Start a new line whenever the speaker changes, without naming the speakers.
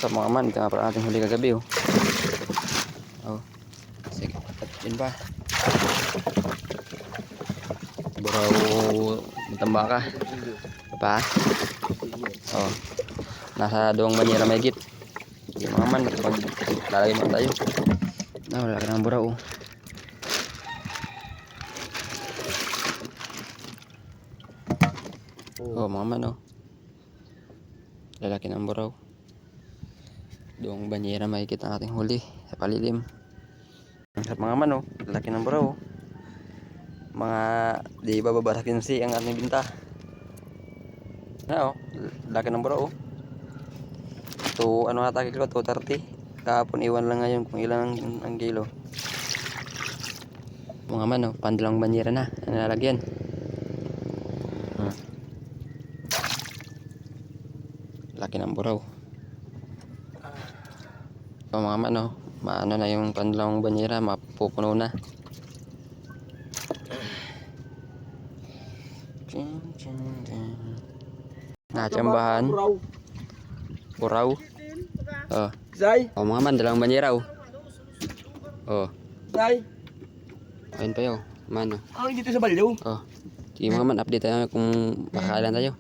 Sa mga man, ito nga pala natin huli kagabi oh. Oh. Sige, at yun pa. Buraw matambaka. Pa? Oh. Nasa doong banyera may git. Yung mga man, lalagay mo tayo. Wala ka ng buraw oh. Oh mga man oh. Lalaki ng buraw. Doong banyera may git ang ating huli sa palilim. Sa mga man oh, lalaki ng buraw oh. Mga di ba babarakin si ang ating binta. Na oh, laki ng buraw oh. So ano ata kilo, 230. Kahapon iwan lang ngayon kung ilang ang kilo. Mga man oh, pandalang banyera na nalalagyan. Laki ng buraw. So mga man oh, maano na yung pandalang banyera, mapupuno na. Natsambahan. Buraw. Oh.
Zay.
Oh mga man, dalawang banyera oh. Oh.
Zay.
Ayun pa yun. Man oh.
Dito sa balyo.
Oh. Sige mga man, update tayo kung makakailan tayo.